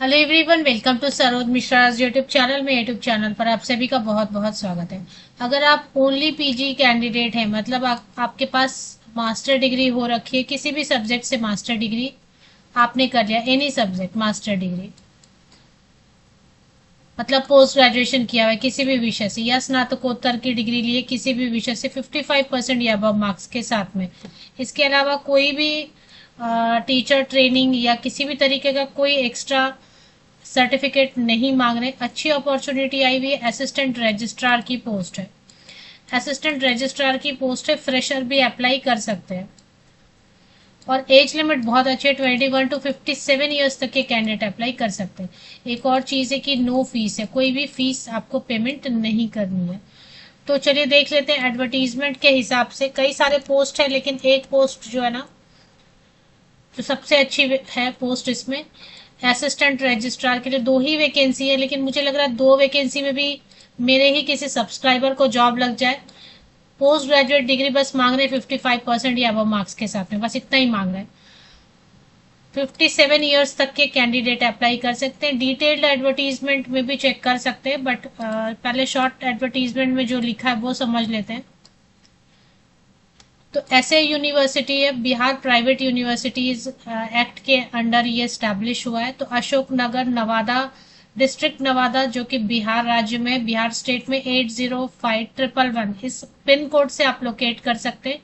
Hello everyone, welcome to Saroj Mishra YouTube channel में। YouTube channel पर आप सभी का बहुत बहुत स्वागत है। अगर आप ओनली पीजी कैंडिडेट हैं, मतलब आपके पास मास्टर डिग्री हो रखी है, किसी भी सब्जेक्ट से मास्टर डिग्री आपने कर लिया, एनी सब्जेक्ट मास्टर डिग्री, मतलब पोस्ट ग्रेजुएशन किया हुआ है किसी भी विषय से या स्नातकोत्तर की डिग्री लिए किसी भी विषय से 55% या अबव मार्क्स के साथ में। इसके अलावा कोई भी टीचर ट्रेनिंग या किसी भी तरीके का कोई एक्स्ट्रा सर्टिफिकेट नहीं मांग रहे। अच्छी अपॉर्चुनिटी आई हुई है, असिस्टेंट रजिस्ट्रार की पोस्ट है। असिस्टेंट रजिस्ट्रार की पोस्ट है, फ्रेशर भी अप्लाई कर सकते हैं और एज लिमिट बहुत अच्छी है, 21 to 57 ईयर्स तक के कैंडिडेट अप्लाई कर सकते हैं। एक और चीज़ है कि नो फीस है, कोई भी फीस आपको पेमेंट नहीं करनी है। तो चलिए देख लेते हैं। एडवर्टीजमेंट के हिसाब से कई सारे पोस्ट है, लेकिन एक पोस्ट जो है ना, जो सबसे अच्छी है पोस्ट इसमें, असिस्टेंट रजिस्ट्रार के लिए दो ही वैकेंसी है, लेकिन मुझे लग रहा है दो वैकेंसी में भी मेरे ही किसी सब्सक्राइबर को जॉब लग जाए। पोस्ट ग्रेजुएट डिग्री बस मांग रहे हैं 55% या अबव मार्क्स के साथ में, बस इतना ही मांग रहे हैं। 57 ईयर्स तक के कैंडिडेट अप्लाई कर सकते हैं। डिटेल्ड एडवर्टीजमेंट में भी चेक कर सकते हैं, बट पहले शॉर्ट एडवर्टीजमेंट में जो लिखा है वो समझ लेते हैं। तो ऐसे यूनिवर्सिटी है, बिहार प्राइवेट यूनिवर्सिटीज एक्ट के अंडर ये स्टैब्लिश हुआ है। तो अशोक नगर नवादा डिस्ट्रिक्ट, नवादा जो कि बिहार राज्य में, बिहार स्टेट में 805111 इस पिन कोड से आप लोकेट कर सकते हैं।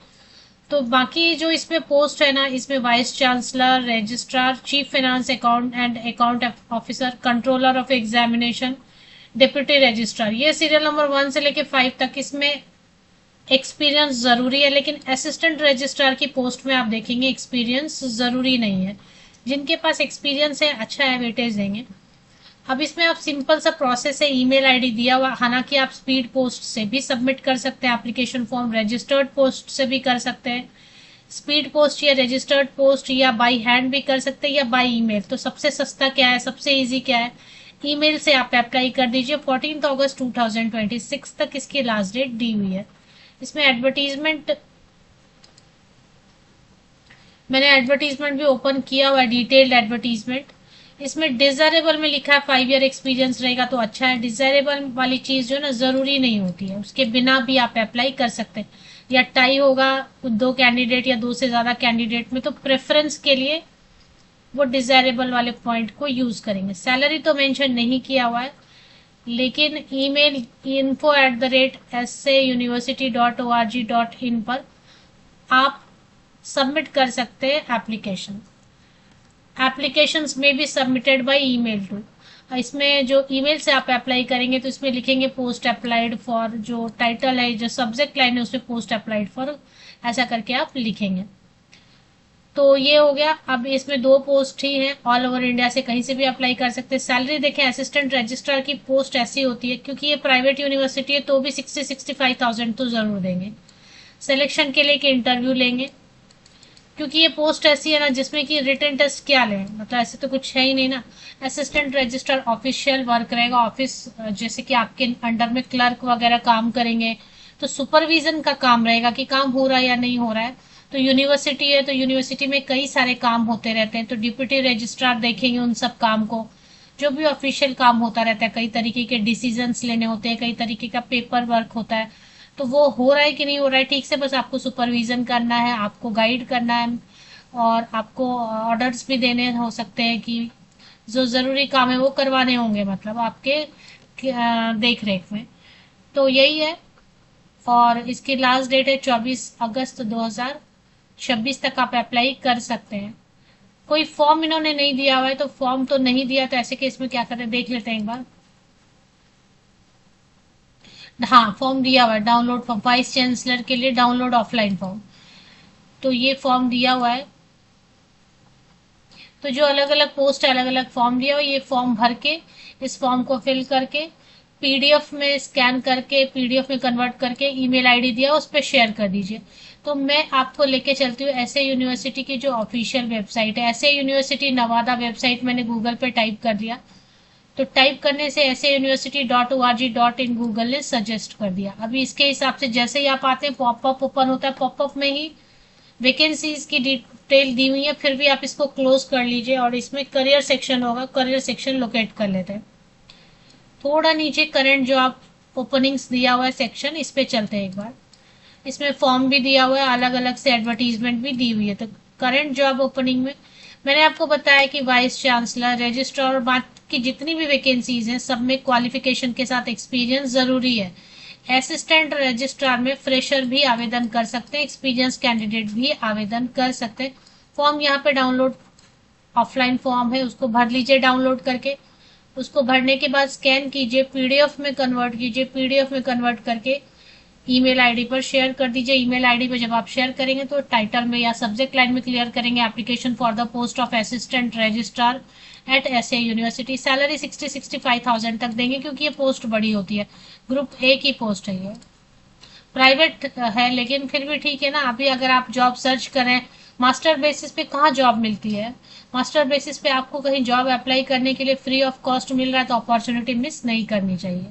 तो बाकी जो इसमें पोस्ट है ना, इसमें vice chancellor, registrar, chief finance account and account officer, controller of examination, deputy registrar, ये सीरियल नंबर 1 से लेके 5 तक इसमें एक्सपीरियंस जरूरी है। लेकिन असिस्टेंट रजिस्ट्रार की पोस्ट में आप देखेंगे एक्सपीरियंस जरूरी नहीं है। जिनके पास एक्सपीरियंस है अच्छा है, वेटेज देंगे। अब इसमें आप सिंपल सा प्रोसेस है, ईमेल आईडी दिया हुआ। हालांकि आप स्पीड पोस्ट से भी सबमिट कर सकते हैं एप्लीकेशन फॉर्म, रजिस्टर्ड पोस्ट से भी कर सकते हैं। स्पीड पोस्ट या रजिस्टर्ड पोस्ट या बाई हैंड भी कर सकते हैं या बाई ईमेल। तो सबसे सस्ता क्या है, सबसे इजी क्या है, ईमेल से आप अप्लाई कर दीजिए। 14 अगस्त 2026 तक इसकी लास्ट डेट दी हुई है। इसमें एडवर्टीजमेंट, मैंने एडवर्टीजमेंट भी ओपन किया हुआ है, डिटेल्ड एडवर्टीजमेंट। इसमें डिजायरेबल में लिखा है 5 ईयर एक्सपीरियंस रहेगा तो अच्छा है। डिजायरेबल वाली चीज जो है ना, जरूरी नहीं होती है, उसके बिना भी आप अप्लाई कर सकते हैं। या टाई होगा दो कैंडिडेट या दो से ज्यादा कैंडिडेट में, तो प्रेफरेंस के लिए वो डिजायरेबल वाले पॉइंट को यूज करेंगे। सैलरी तो मेंशन नहीं किया हुआ है, लेकिन ईमेल info@sauniversity.org.in पर आप सबमिट कर सकते हैं एप्लीकेशन। एप्लीकेशंस में be submitted by email to. इसमें जो ईमेल से आप अप्लाई करेंगे तो इसमें लिखेंगे पोस्ट अप्लाइड फॉर, जो टाइटल है, जो सब्जेक्ट लाइन है उसमें पोस्ट अप्लाइड फॉर ऐसा करके आप लिखेंगे। तो ये हो गया। अब इसमें दो पोस्ट ही हैं, ऑल ओवर इंडिया से कहीं से भी अप्लाई कर सकते हैं। सैलरी देखें, असिस्टेंट रजिस्ट्रार की पोस्ट ऐसी होती है, क्योंकि ये प्राइवेट यूनिवर्सिटी है तो भी 60-65,000 तो जरूर देंगे। सिलेक्शन के लिए कि इंटरव्यू लेंगे, क्योंकि ये पोस्ट ऐसी है ना जिसमें कि रिटन टेस्ट क्या लें, मतलब ऐसे तो कुछ है ही नहीं ना। असिस्टेंट रजिस्ट्रार ऑफिशियल वर्क रहेगा, ऑफिस जैसे कि आपके अंडर में क्लर्क वगैरह काम करेंगे, तो सुपरविजन का काम रहेगा कि काम हो रहा है या नहीं हो रहा है। तो यूनिवर्सिटी है तो यूनिवर्सिटी में कई सारे काम होते रहते हैं, तो डिप्यूटी रजिस्ट्रार देखेंगे उन सब काम को। जो भी ऑफिशियल काम होता रहता है, कई तरीके के डिसीजंस लेने होते हैं, कई तरीके का पेपर वर्क होता है, तो वो हो रहा है कि नहीं हो रहा है ठीक से, बस आपको सुपरविजन करना है, आपको गाइड करना है और आपको ऑर्डर्स भी देने हो सकते हैं कि जो ज़रूरी काम है वो करवाने होंगे, मतलब आपके देख रेख में। तो यही है। और इसकी लास्ट डेट है 24 अगस्त 2026 तक आप अप्लाई कर सकते हैं। कोई फॉर्म इन्होंने नहीं दिया हुआ है, तो फॉर्म तो नहीं दिया, तो ऐसे केस में क्या करें देख लेते हैं एक बार। हाँ, फॉर्म दिया हुआ है, डाउनलोड फॉर्म, वाइस चांसलर के लिए डाउनलोड ऑफलाइन फॉर्म, तो ये फॉर्म दिया हुआ है। तो जो अलग अलग पोस्ट है, अलग अलग फॉर्म दिया हुआ है, ये फॉर्म भर के, इस फॉर्म को फिल करके पीडीएफ में स्कैन करके, पीडीएफ में कन्वर्ट करके ईमेल आईडी दिया उस पर शेयर कर दीजिए। तो मैं आपको लेके चलती हूँ ऐसे यूनिवर्सिटी की जो ऑफिशियल वेबसाइट है। ऐसे यूनिवर्सिटी नवादा वेबसाइट मैंने गूगल पे टाइप कर दिया, तो टाइप करने से ऐसे यूनिवर्सिटी.org.in गूगल ने सजेस्ट कर दिया। अभी इसके हिसाब से जैसे ही आप आते हैं पॉपअप ओपन होता है, पॉपअप में ही वैकेंसीज की डिटेल दी हुई है, फिर भी आप इसको क्लोज कर लीजिए और इसमें करियर सेक्शन होगा, करियर सेक्शन लोकेट कर लेते हैं। थोड़ा नीचे करंट जो आप ओपनिंग्स दिया हुआ है सेक्शन, इस पे चलते हैं एक बार। इसमें फॉर्म भी दिया हुआ है, अलग अलग से एडवर्टीजमेंट भी दी हुई है। तो करंट जॉब ओपनिंग में मैंने आपको बताया कि वाइस चांसलर, रजिस्ट्रार और बाकी जितनी भी वैकेंसीज हैं सब में क्वालिफिकेशन के साथ एक्सपीरियंस ज़रूरी है। असिस्टेंट रजिस्ट्रार में फ्रेशर भी आवेदन कर सकते हैं, एक्सपीरियंस कैंडिडेट भी आवेदन कर सकते हैं। फॉर्म यहाँ पे डाउनलोड, ऑफलाइन फॉर्म है, उसको भर लीजिए डाउनलोड करके। उसको भरने के बाद स्कैन कीजिए, पीडीएफ में कन्वर्ट कीजिए, पीडीएफ में कन्वर्ट करके ईमेल आईडी पर शेयर कर दीजिए। ईमेल आईडी पर जब आप शेयर करेंगे तो टाइटल में या सब्जेक्ट लाइन में क्लियर करेंगे application for the post of assistant registrar at SA university. Salary 60-65,000 तक देंगे क्योंकि ये पोस्ट बड़ी होती है, ग्रुप ए की पोस्ट है, ये प्राइवेट है लेकिन फिर भी ठीक है ना। अभी अगर आप जॉब सर्च करें मास्टर बेसिस पे, कहाँ जॉब मिलती है? मास्टर बेसिस पे आपको कहीं जॉब अप्लाई करने के लिए फ्री ऑफ कॉस्ट मिल रहा है तो अपॉर्चुनिटी मिस नहीं करनी चाहिए।